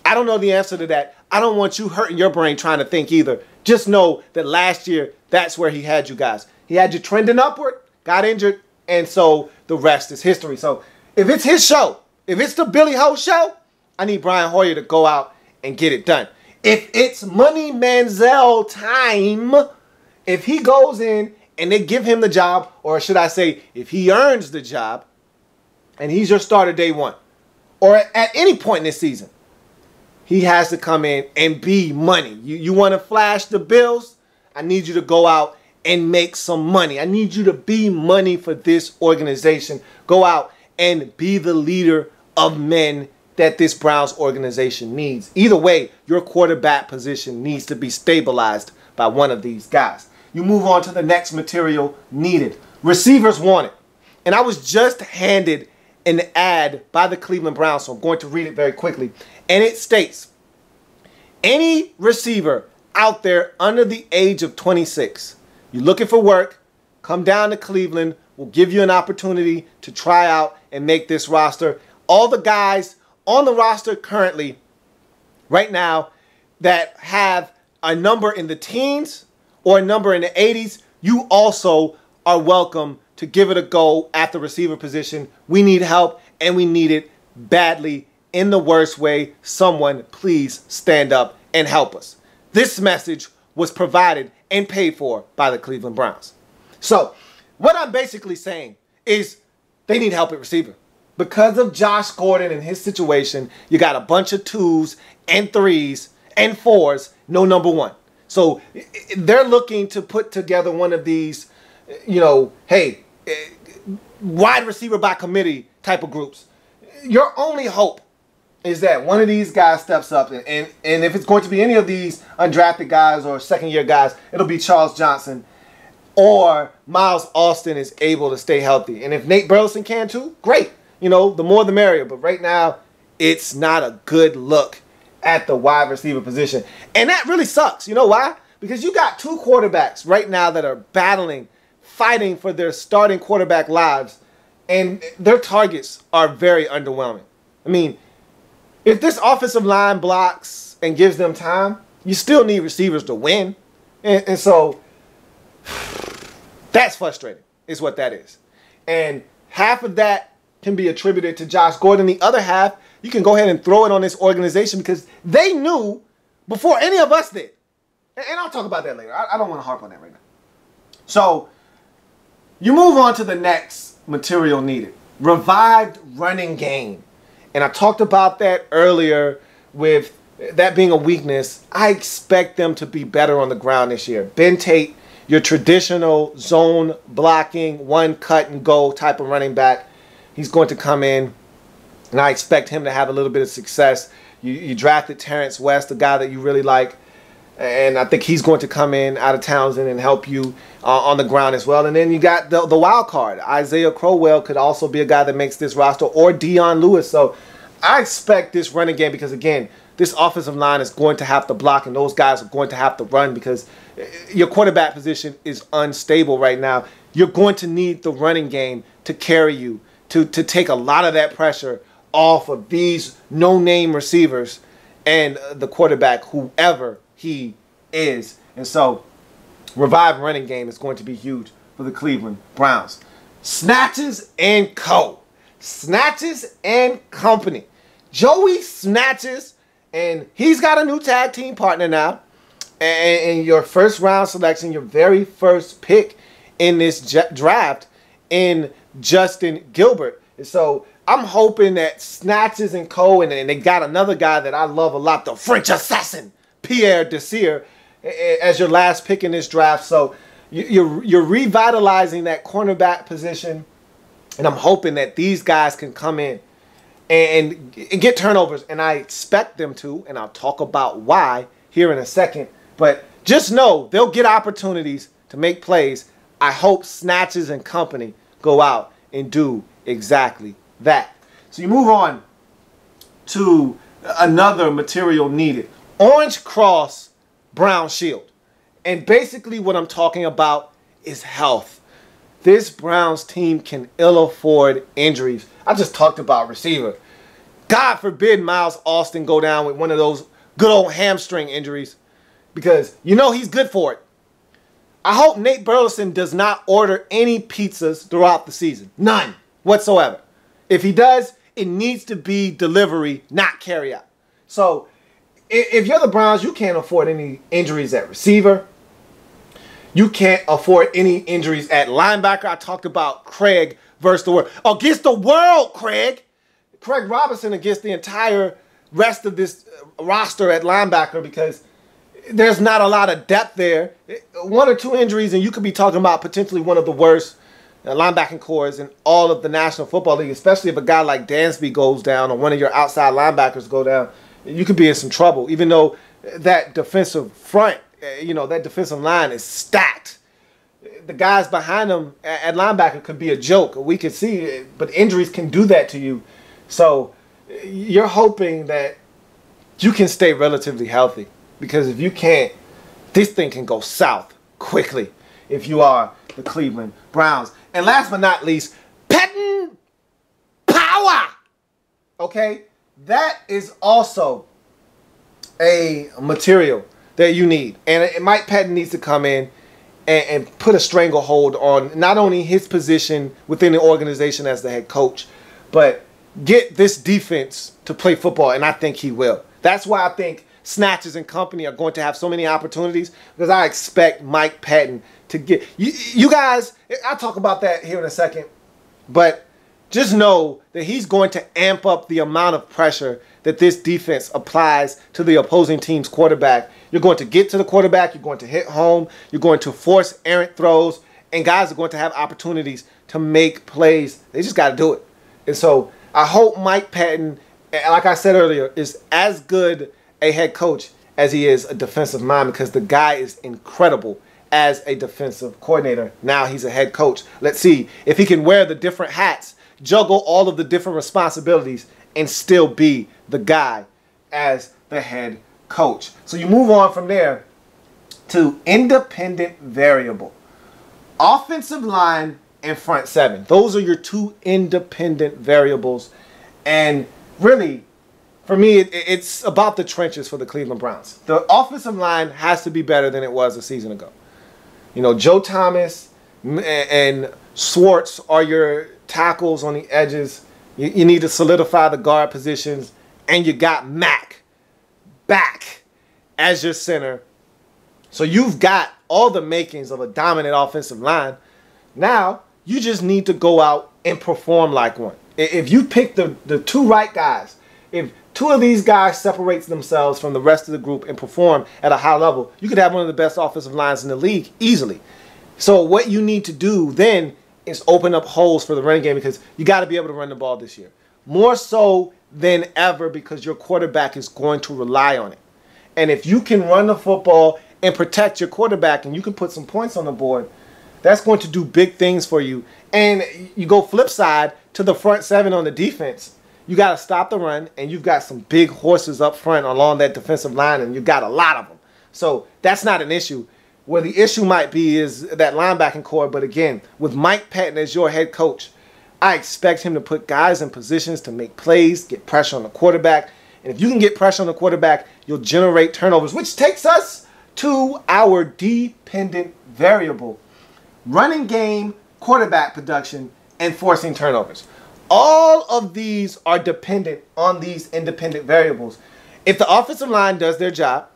I don't know the answer to that. I don't want you hurting your brain trying to think either. Just know that last year, that's where he had you guys. He had you trending upward, got injured, and so the rest is history. So if it's his show, if it's the Billy Ho Show, I need Brian Hoyer to go out and get it done. If it's Money Manziel time, if he goes in and they give him the job, or should I say, if he earns the job, and he's your starter day one, or at any point in this season, he has to come in and be money. You want to flash the bills? I need you to go out and make some money. I need you to be money for this organization. Go out and be the leader of men that this Browns organization needs. Either way, your quarterback position needs to be stabilized by one of these guys. You move on to the next material needed. Receivers wanted. And I was just handed an ad by the Cleveland Browns, so I'm going to read it very quickly. And it states, any receiver out there under the age of 26, you're looking for work, come down to Cleveland. We'll give you an opportunity to try out and make this roster. All the guys on the roster currently, right now, that have a number in the teens or a number in the 80s, you also are welcome to give it a go at the receiver position. We need help, and we need it badly. In the worst way, someone please stand up and help us. This message was provided and paid for by the Cleveland Browns. So what I'm basically saying is they need help at receiver. Because of Josh Gordon and his situation, you got a bunch of 2s and 3s and 4s, no number 1. So they're looking to put together one of these, hey, wide receiver by committee type of groups. Your only hope is that one of these guys steps up, and if it's going to be any of these undrafted guys or second-year guys, it'll be Charles Johnson, or Miles Austin is able to stay healthy. And if Nate Burleson can too, great. The more the merrier. But right now, it's not a good look at the wide receiver position. And that really sucks. You know why? Because you got 2 quarterbacks right now that are battling, fighting for their starting quarterback lives, and their targets are very underwhelming. I mean, if this offensive line blocks and gives them time, you still need receivers to win. And so that's frustrating is what that is. And half of that can be attributed to Josh Gordon. The other half, you can go ahead and throw it on this organization because they knew before any of us did. And I'll talk about that later. I don't want to harp on that right now. So you move on to the next material needed. Revived running game. And I talked about that earlier with that being a weakness. I expect them to be better on the ground this year. Ben Tate, your traditional zone blocking, one cut and go type of running back. He's going to come in, and I expect him to have a little bit of success. You drafted Terrence West, a guy that you really like, and I think he's going to come in out of Townsend and help you on the ground as well. And then you got the wild card. Isaiah Crowell could also be a guy that makes this roster, or Dion Lewis. So I expect this running game, because, again, this offensive line is going to have to block, and those guys are going to have to run because your quarterback position is unstable right now. You're going to need the running game to carry you, to take a lot of that pressure off of these no-name receivers and the quarterback, whoever he is. And so revived running game is going to be huge for the Cleveland Browns. Snatches and Co. Snatches and Company. Joey Snatches, and he's got a new tag team partner now. And your first round selection, your very first pick in this draft, in Justin Gilbert. And so I'm hoping that Snatches and Co. and they got another guy that I love a lot, the French assassin, Pierre Desir, as your last pick in this draft. So you're revitalizing that cornerback position, and I'm hoping that these guys can come in and get turnovers, and I expect them to, and I'll talk about why here in a second. But just know they'll get opportunities to make plays. I hope Snatches and Company go out and do exactly that. So you move on to another material needed. Orange Cross, Brown Shield. And basically what I'm talking about is health. This Browns team can ill afford injuries. I just talked about receiver. God forbid Miles Austin go down with one of those good old hamstring injuries, because you know he's good for it. I hope Nate Burleson does not order any pizzas throughout the season. None whatsoever. If he does, it needs to be delivery, not carry out. So if you're the Browns, you can't afford any injuries at receiver. You can't afford any injuries at linebacker. I talked about Craig versus the world. Against the world, Craig. Craig Robinson against the entire rest of this roster at linebacker, because there's not a lot of depth there. One or two injuries, and you could be talking about potentially one of the worst linebacking cores in all of the National Football League, especially if a guy like Dansby goes down or one of your outside linebackers go down. You could be in some trouble, even though that defensive front, that defensive line is stacked. The guys behind them at linebacker could be a joke. We could see it, but injuries can do that to you. So you're hoping that you can stay relatively healthy, because if you can't, this thing can go south quickly if you are the Cleveland Browns. And last but not least, Pettin Power. Okay? That is also a material that you need. And Mike Pettin needs to come in and put a stranglehold on not only his position within the organization as the head coach, but get this defense to play football, and I think he will. That's why I think Snatches and Company are going to have so many opportunities, because I expect Mike Pettin to get... You guys, I'll talk about that here in a second, but just know that he's going to amp up the amount of pressure that this defense applies to the opposing team's quarterback. You're going to get to the quarterback, you're going to hit home, you're going to force errant throws, and guys are going to have opportunities to make plays. They just got to do it. And so I hope Mike Pettin, like I said earlier, is as good a head coach as he is a defensive mind, because the guy is incredible as a defensive coordinator. Now he's a head coach. Let's see if he can wear the different hats, juggle all of the different responsibilities, and still be the guy as the head coach. So you move on from there to independent variable. Offensive line and front seven. Those are your two independent variables. And really, for me, it's about the trenches for the Cleveland Browns. The offensive line has to be better than it was a season ago. Joe Thomas and Schwartz are your tackles on the edges. You need to solidify the guard positions. And you got Mack back as your center. So you've got all the makings of a dominant offensive line. Now, you just need to go out and perform like one. If you pick the two right guys, if two of these guys separates themselves from the rest of the group and perform at a high level, you could have one of the best offensive lines in the league easily. So what you need to do then is open up holes for the running game because you got to be able to run the ball this year. More so than ever because your quarterback is going to rely on it. And if you can run the football and protect your quarterback and you can put some points on the board, that's going to do big things for you. And you go flip side to the front seven on the defense. You got to stop the run, and you've got some big horses up front along that defensive line, and you got a lot of them. So that's not an issue. Where the issue might be is that linebacking core. But again, with Mike Patton as your head coach, I expect him to put guys in positions to make plays, get pressure on the quarterback. And if you can get pressure on the quarterback, you'll generate turnovers, which takes us to our dependent variable. Running game, quarterback production, and forcing turnovers. All of these are dependent on these independent variables. If the offensive line does their job,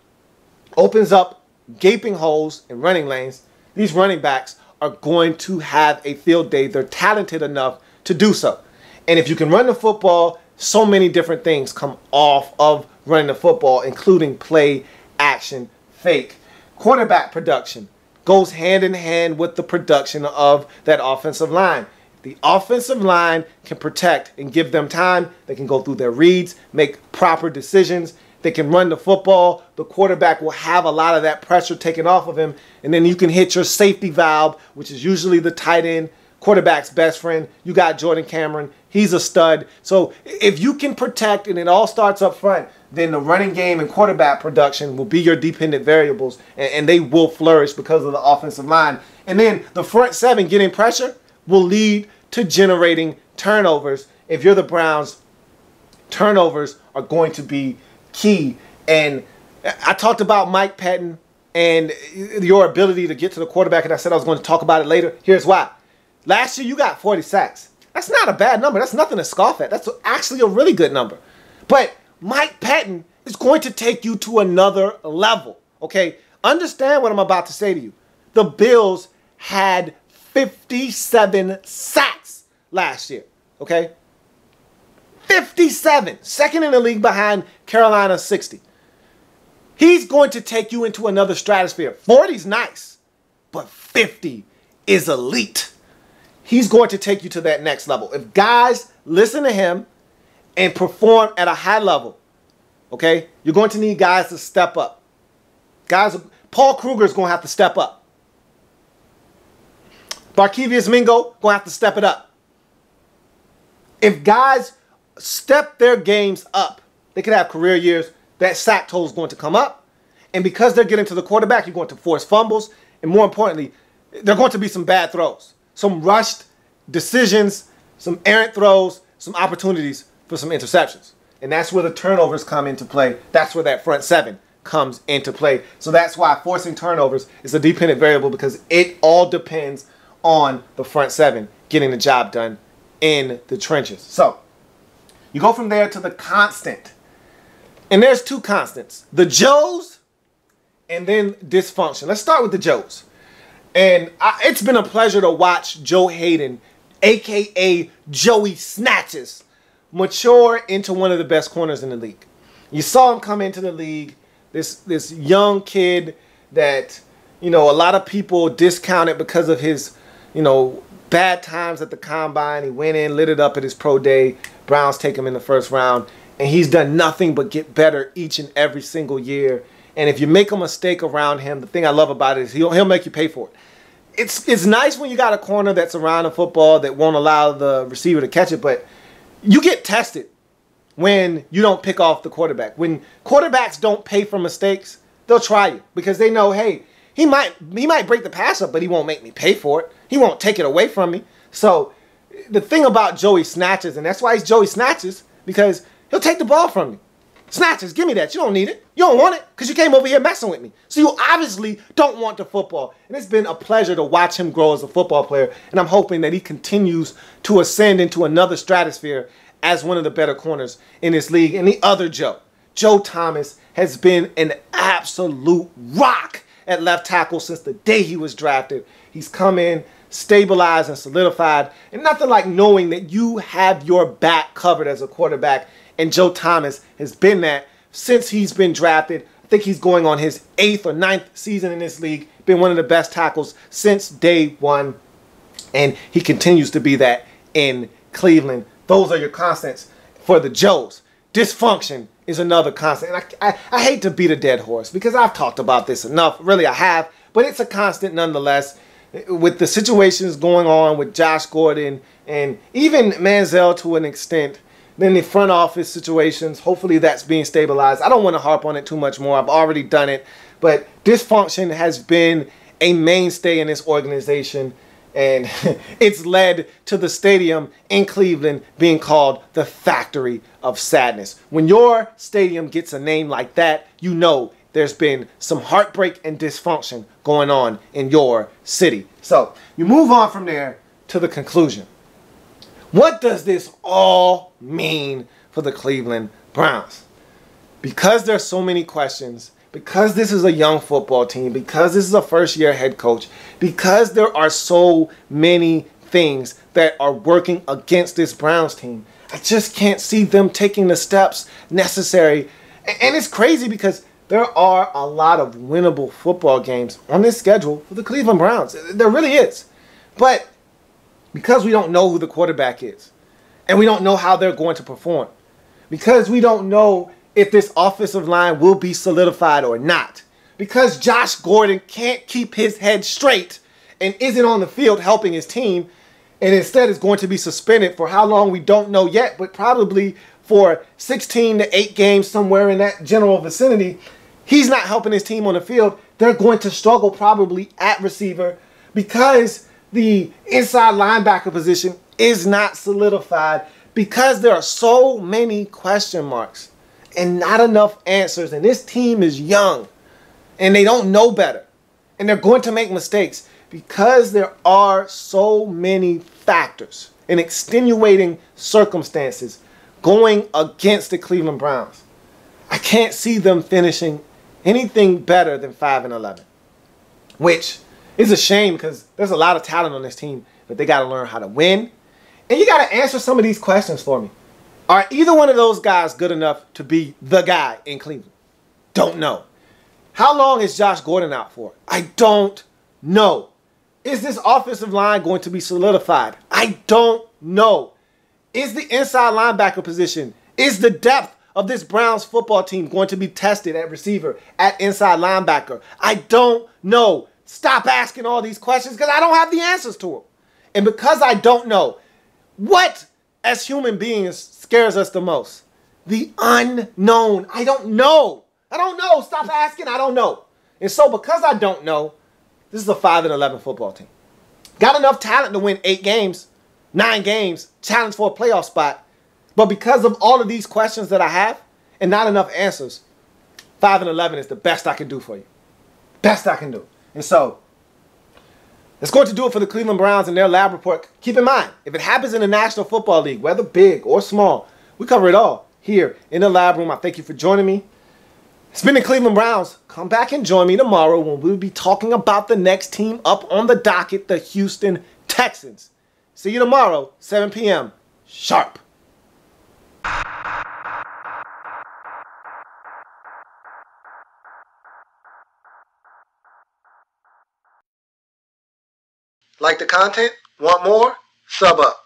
opens up gaping holes in running lanes, these running backs are going to have a field day. They're talented enough to do so. And if you can run the football, so many different things come off of running the football, including play, action, fake. Quarterback production goes hand in hand with the production of that offensive line. The offensive line can protect and give them time. They can go through their reads, make proper decisions. They can run the football. The quarterback will have a lot of that pressure taken off of him. And then you can hit your safety valve, which is usually the tight end, quarterback's best friend. You got Jordan Cameron. He's a stud. So if you can protect and it all starts up front, then the running game and quarterback production will be your dependent variables, and they will flourish because of the offensive line. And then the front seven getting pressure will lead to generating turnovers. If you're the Browns, turnovers are going to be key. And I talked about Mike Patton and your ability to get to the quarterback, and I said I was going to talk about it later. Here's why. Last year, you got 40 sacks. That's not a bad number. That's nothing to scoff at. That's actually a really good number. But Mike Patton is going to take you to another level, okay? Understand what I'm about to say to you. The Bills had 57 sacks last year, okay? 57. Second in the league behind Carolina's 60. He's going to take you into another stratosphere. 40's nice, but 50 is elite. He's going to take you to that next level. If guys listen to him and perform at a high level, okay, you're going to need guys to step up. Guys, Paul Kruger's going to have to step up. Barkevius Mingo going to have to step it up. If guys step their games up, they could have career years. That sack total is going to come up. And because they're getting to the quarterback, you're going to force fumbles. And more importantly, there are going to be some bad throws. Some rushed decisions, some errant throws, some opportunities for some interceptions. And that's where the turnovers come into play. That's where that front seven comes into play. So that's why forcing turnovers is a dependent variable, because it all depends on the front seven getting the job done in the trenches. So you go from there to the constant. And there's two constants. The Joes and then dysfunction. Let's start with the Joes. And it's been a pleasure to watch Joe Hayden, a.k.a. Joey Snatches, mature into one of the best corners in the league. You saw him come into the league, this young kid that, you know, a lot of people discounted because of his, you know, bad times at the combine. He went in, lit it up at his pro day. Browns take him in the first round. And he's done nothing but get better each and every single year. And if you make a mistake around him, the thing I love about it is he'll make you pay for it. It's nice when you got a corner that's around the football that won't allow the receiver to catch it, but you get tested when you don't pick off the quarterback. When quarterbacks don't pay for mistakes, they'll try you because they know, hey, he might break the pass up, but he won't make me pay for it. He won't take it away from me. So the thing about Joey Snatches, and that's why he's Joey Snatches, because he'll take the ball from me. Snatches, give me that. You don't need it. You don't want it because you came over here messing with me. So you obviously don't want the football. And it's been a pleasure to watch him grow as a football player. And I'm hoping that he continues to ascend into another stratosphere as one of the better corners in this league. And the other Joe Thomas, has been an absolute rock at left tackle since the day he was drafted. He's come in, stabilized, and solidified. And nothing like knowing that you have your back covered as a quarterback. And Joe Thomas has been that since he's been drafted. I think he's going on his 8th or 9th season in this league. Been one of the best tackles since day one. And he continues to be that in Cleveland. Those are your constants for the Joes. Dysfunction is another constant. And I hate to beat a dead horse because I've talked about this enough. Really, I have. But it's a constant nonetheless. With the situations going on with Josh Gordon and even Manziel to an extent, then the front office situations, hopefully that's being stabilized. I don't want to harp on it too much more. I've already done it. But dysfunction has been a mainstay in this organization. And it's led to the stadium in Cleveland being called the Factory of Sadness. When your stadium gets a name like that, you know there's been some heartbreak and dysfunction going on in your city. So you move on from there to the conclusion. What does this all mean for the Cleveland Browns? Because there's so many questions, because this is a young football team, because this is a first-year head coach, because there are so many things that are working against this Browns team, I just can't see them taking the steps necessary. And it's crazy because there are a lot of winnable football games on this schedule for the Cleveland Browns. There really is. But because we don't know who the quarterback is, and we don't know how they're going to perform, because we don't know if this offensive line will be solidified or not, because Josh Gordon can't keep his head straight and isn't on the field helping his team, and instead is going to be suspended for how long we don't know yet, but probably for 16 to 8 games, somewhere in that general vicinity. He's not helping his team on the field. They're going to struggle probably at receiver because the inside linebacker position is not solidified, because there are so many question marks and not enough answers. And this team is young and they don't know better. And they're going to make mistakes because there are so many factors and extenuating circumstances going against the Cleveland Browns. I can't see them finishing anything better than 5-11, which is a shame because there's a lot of talent on this team, but they got to learn how to win. And you got to answer some of these questions for me. Are either one of those guys good enough to be the guy in Cleveland? Don't know. How long is Josh Gordon out for? I don't know. Is this offensive line going to be solidified? I don't know. Is the inside linebacker position, is the depth of this Browns football team going to be tested at receiver, at inside linebacker? I don't know. Stop asking all these questions because I don't have the answers to them. And because I don't know, what as human beings scares us the most? The unknown. I don't know. I don't know. Stop asking. I don't know. And so because I don't know, this is a 5-11 football team. Got enough talent to win 8 games, 9 games, challenge for a playoff spot. But because of all of these questions that I have and not enough answers, 5-11 is the best I can do for you. Best I can do. And so, that's going to do it for the Cleveland Browns and their lab report. Keep in mind, if it happens in the National Football League, whether big or small, we cover it all here in the lab room. I thank you for joining me. It's been the Cleveland Browns. Come back and join me tomorrow when we'll be talking about the next team up on the docket, the Houston Texans. See you tomorrow, 7 p.m. sharp. Like the content? Want more? Sub up.